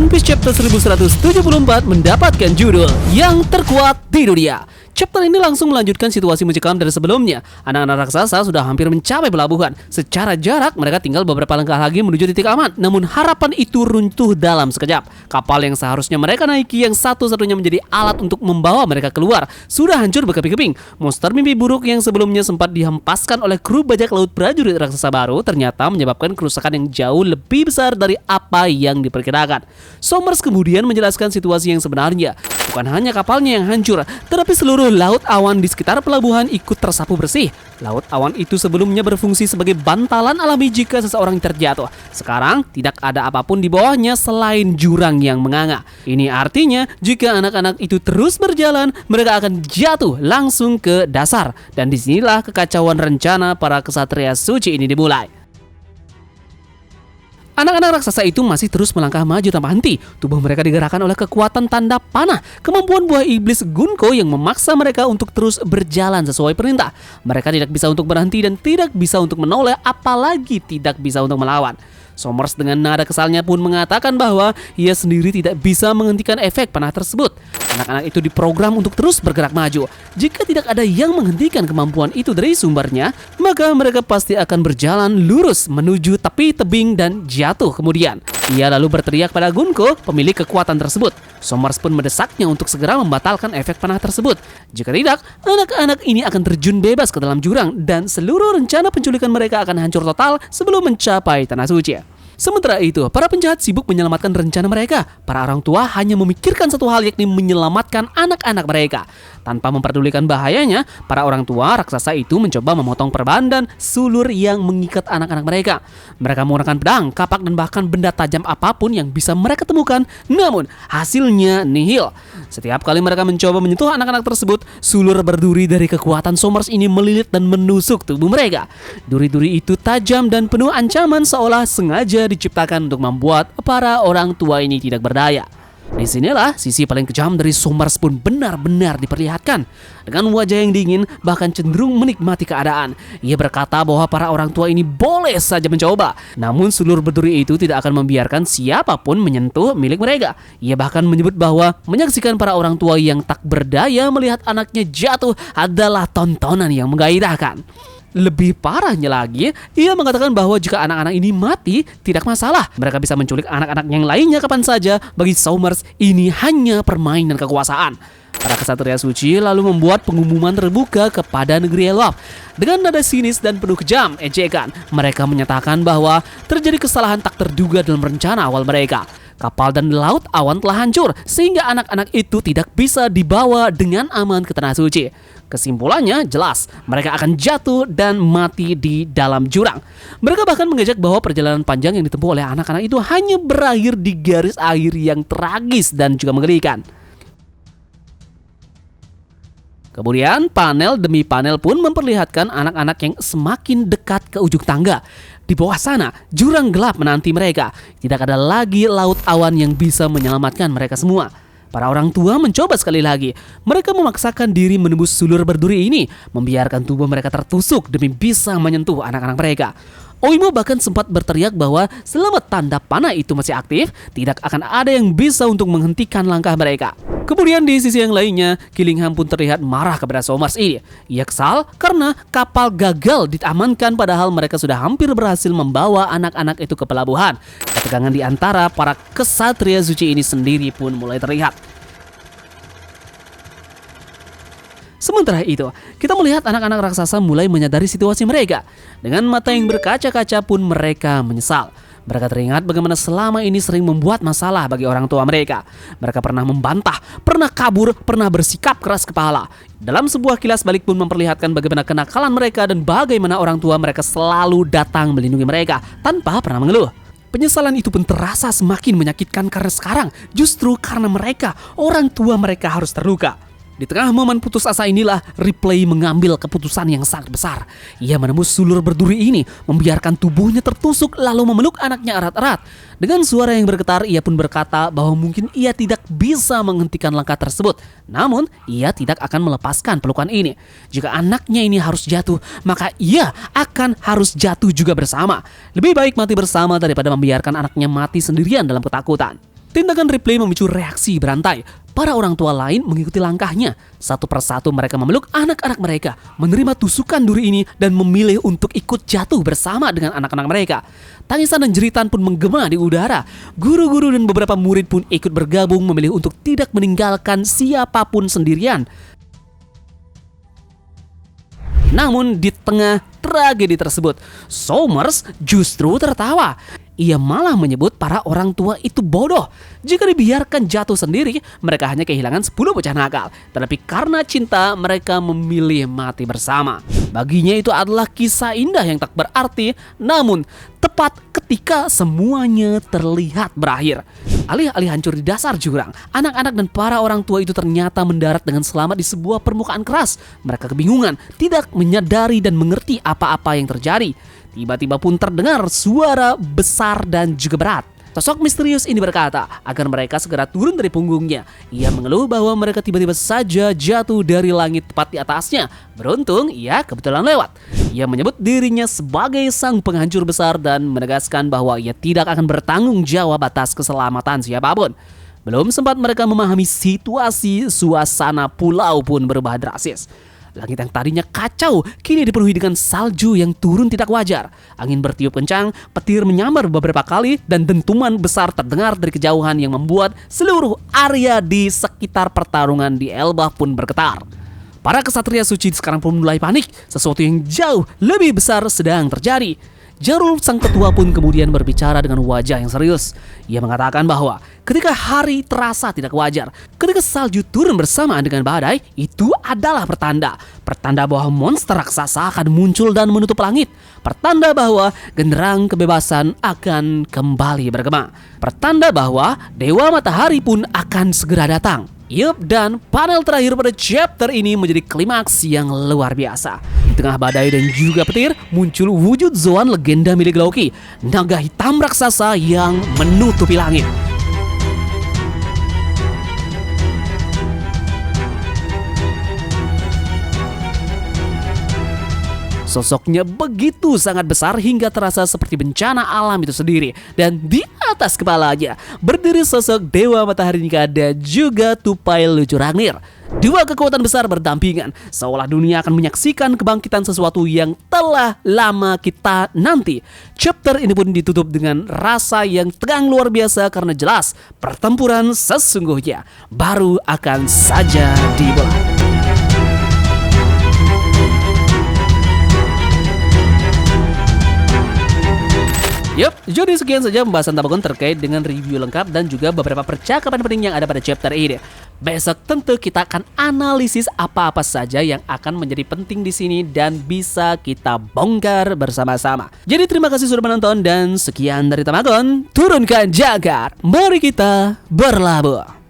One Piece chapter 1174 mendapatkan judul Yang Terkuat di Dunia. Chapter ini langsung melanjutkan situasi mencekam dari sebelumnya. Anak-anak raksasa sudah hampir mencapai pelabuhan. Secara jarak mereka tinggal beberapa langkah lagi menuju titik aman. Namun harapan itu runtuh dalam sekejap. Kapal yang seharusnya mereka naiki, yang satu-satunya menjadi alat untuk membawa mereka keluar, sudah hancur berkeping-keping. Monster mimpi buruk yang sebelumnya sempat dihempaskan oleh kru bajak laut prajurit raksasa baru ternyata menyebabkan kerusakan yang jauh lebih besar dari apa yang diperkirakan. Somers kemudian menjelaskan situasi yang sebenarnya. Bukan hanya kapalnya yang hancur, tetapi seluruh laut awan di sekitar pelabuhan ikut tersapu bersih. Laut awan itu sebelumnya berfungsi sebagai bantalan alami jika seseorang terjatuh. Sekarang tidak ada apapun di bawahnya selain jurang yang menganga. Ini artinya jika anak-anak itu terus berjalan, mereka akan jatuh langsung ke dasar. Dan disinilah kekacauan rencana para kesatria suci ini dimulai. Anak-anak raksasa itu masih terus melangkah maju tanpa henti. Tubuh mereka digerakkan oleh kekuatan tanda panah, kemampuan buah iblis Gunko yang memaksa mereka untuk terus berjalan sesuai perintah. Mereka tidak bisa untuk berhenti dan tidak bisa untuk menoleh, apalagi tidak bisa untuk melawan. Somers dengan nada kesalnya pun mengatakan bahwa ia sendiri tidak bisa menghentikan efek panah tersebut. Anak-anak itu diprogram untuk terus bergerak maju. Jika tidak ada yang menghentikan kemampuan itu dari sumbernya, maka mereka pasti akan berjalan lurus menuju tepi tebing dan jatuh kemudian. Ia lalu berteriak pada Gunko, pemilik kekuatan tersebut. Somers pun mendesaknya untuk segera membatalkan efek panah tersebut. Jika tidak, anak-anak ini akan terjun bebas ke dalam jurang dan seluruh rencana penculikan mereka akan hancur total sebelum mencapai tanah suci. Sementara itu, para penjahat sibuk menyelamatkan rencana mereka. Para orang tua hanya memikirkan satu hal, yakni menyelamatkan anak-anak mereka. Tanpa memperdulikan bahayanya, para orang tua raksasa itu mencoba memotong perban dan sulur yang mengikat anak-anak mereka. Mereka menggunakan pedang, kapak, dan bahkan benda tajam apapun yang bisa mereka temukan, namun hasilnya nihil. Setiap kali mereka mencoba menyentuh anak-anak tersebut, sulur berduri dari kekuatan Somers ini melilit dan menusuk tubuh mereka. Duri-duri itu tajam dan penuh ancaman, seolah sengaja diciptakan untuk membuat para orang tua ini tidak berdaya. Disinilah sisi paling kejam dari Somers pun benar-benar diperlihatkan. Dengan wajah yang dingin, bahkan cenderung menikmati keadaan, ia berkata bahwa para orang tua ini boleh saja mencoba. Namun sulur berduri itu tidak akan membiarkan siapapun menyentuh milik mereka. Ia bahkan menyebut bahwa menyaksikan para orang tua yang tak berdaya melihat anaknya jatuh adalah tontonan yang menggairahkan. Lebih parahnya lagi, ia mengatakan bahwa jika anak-anak ini mati, tidak masalah. Mereka bisa menculik anak-anak yang lainnya kapan saja. Bagi Somers, ini hanya permainan kekuasaan. Para kesatria suci lalu membuat pengumuman terbuka kepada negeri Elwaf. Dengan nada sinis dan penuh kejam ejekan, mereka menyatakan bahwa terjadi kesalahan tak terduga dalam rencana awal mereka. Kapal dan laut awan telah hancur, sehingga anak-anak itu tidak bisa dibawa dengan aman ke tanah suci. Kesimpulannya jelas, mereka akan jatuh dan mati di dalam jurang. Mereka bahkan mengejek bahwa perjalanan panjang yang ditempuh oleh anak-anak itu hanya berakhir di garis akhir yang tragis dan juga mengerikan. Kemudian panel demi panel pun memperlihatkan anak-anak yang semakin dekat ke ujung tangga. Di bawah sana, jurang gelap menanti mereka. Tidak ada lagi laut awan yang bisa menyelamatkan mereka semua. Para orang tua mencoba sekali lagi. Mereka memaksakan diri menembus sulur berduri ini, membiarkan tubuh mereka tertusuk demi bisa menyentuh anak-anak mereka. Oimo bahkan sempat berteriak bahwa selama tanda panah itu masih aktif, tidak akan ada yang bisa untuk menghentikan langkah mereka. Kemudian di sisi yang lainnya, Killingham pun terlihat marah kepada Somers ini. Ia kesal karena kapal gagal diamankan padahal mereka sudah hampir berhasil membawa anak-anak itu ke pelabuhan. Ketegangan di antara para kesatria suci ini sendiri pun mulai terlihat. Sementara itu, kita melihat anak-anak raksasa mulai menyadari situasi mereka. Dengan mata yang berkaca-kaca pun mereka menyesal. Mereka teringat bagaimana selama ini sering membuat masalah bagi orang tua mereka. Mereka pernah membantah, pernah kabur, pernah bersikap keras kepala. Dalam sebuah kilas balik pun memperlihatkan bagaimana kenakalan mereka dan bagaimana orang tua mereka selalu datang melindungi mereka tanpa pernah mengeluh. Penyesalan itu pun terasa semakin menyakitkan karena sekarang justru karena mereka, orang tua mereka harus terluka. Di tengah momen putus asa inilah Ripley mengambil keputusan yang sangat besar. Ia menembus sulur berduri ini, membiarkan tubuhnya tertusuk lalu memeluk anaknya erat-erat. Dengan suara yang bergetar, ia pun berkata bahwa mungkin ia tidak bisa menghentikan langkah tersebut. Namun, ia tidak akan melepaskan pelukan ini. Jika anaknya ini harus jatuh, maka ia akan harus jatuh juga bersama. Lebih baik mati bersama daripada membiarkan anaknya mati sendirian dalam ketakutan. Tindakan Ripley memicu reaksi berantai. Para orang tua lain mengikuti langkahnya. Satu persatu mereka memeluk anak-anak mereka, menerima tusukan duri ini dan memilih untuk ikut jatuh bersama dengan anak-anak mereka. Tangisan dan jeritan pun menggema di udara. Guru-guru dan beberapa murid pun ikut bergabung memilih untuk tidak meninggalkan siapapun sendirian. Namun di tengah tragedi tersebut, Somers justru tertawa. Ia malah menyebut para orang tua itu bodoh. Jika dibiarkan jatuh sendiri, mereka hanya kehilangan 10 bocah nakal. Tetapi karena cinta, mereka memilih mati bersama. Baginya itu adalah kisah indah yang tak berarti, namun tepat ketika semuanya terlihat berakhir. Alih-alih hancur di dasar jurang, anak-anak dan para orang tua itu ternyata mendarat dengan selamat di sebuah permukaan keras. Mereka kebingungan, tidak menyadari dan mengerti apa-apa yang terjadi. Tiba-tiba pun terdengar suara besar dan juga berat. Sosok misterius ini berkata agar mereka segera turun dari punggungnya. Ia mengeluh bahwa mereka tiba-tiba saja jatuh dari langit tepat di atasnya. Beruntung, ia kebetulan lewat. Ia menyebut dirinya sebagai sang penghancur besar dan menegaskan bahwa ia tidak akan bertanggung jawab atas keselamatan siapapun. Belum sempat mereka memahami situasi, suasana pulau pun berubah drastis. Langit yang tadinya kacau kini dipenuhi dengan salju yang turun tidak wajar. Angin bertiup kencang, petir menyambar beberapa kali, dan dentuman besar terdengar dari kejauhan yang membuat seluruh area di sekitar pertarungan di Elbah pun bergetar. Para kesatria suci sekarang pun mulai panik. Sesuatu yang jauh lebih besar sedang terjadi. Jarul sang ketua pun kemudian berbicara dengan wajah yang serius. Ia mengatakan bahwa ketika hari terasa tidak wajar, ketika salju turun bersamaan dengan badai, itu adalah pertanda. Pertanda bahwa monster raksasa akan muncul dan menutup langit. Pertanda bahwa genderang kebebasan akan kembali bergema. Pertanda bahwa Dewa Matahari pun akan segera datang. Yup, dan panel terakhir pada chapter ini menjadi klimaks yang luar biasa. Di tengah badai dan juga petir, muncul wujud Zoan legenda milik Loki, naga hitam raksasa yang menutupi langit. Sosoknya begitu sangat besar hingga terasa seperti bencana alam itu sendiri. Dan di atas kepalanya berdiri sosok Dewa Matahari Nika dan juga tupai lucu Ragnir. Dua kekuatan besar berdampingan, seolah dunia akan menyaksikan kebangkitan sesuatu yang telah lama kita nanti. Chapter ini pun ditutup dengan rasa yang tegang luar biasa karena jelas pertempuran sesungguhnya baru akan saja dimulai. Yup, jadi sekian saja pembahasan Tabakon terkait dengan review lengkap dan juga beberapa percakapan penting yang ada pada chapter ini. Besok tentu kita akan analisis apa-apa saja yang akan menjadi penting di sini dan bisa kita bongkar bersama-sama. Jadi terima kasih sudah menonton dan sekian dari Tamagon. Turunkan jagat, mari kita berlabuh.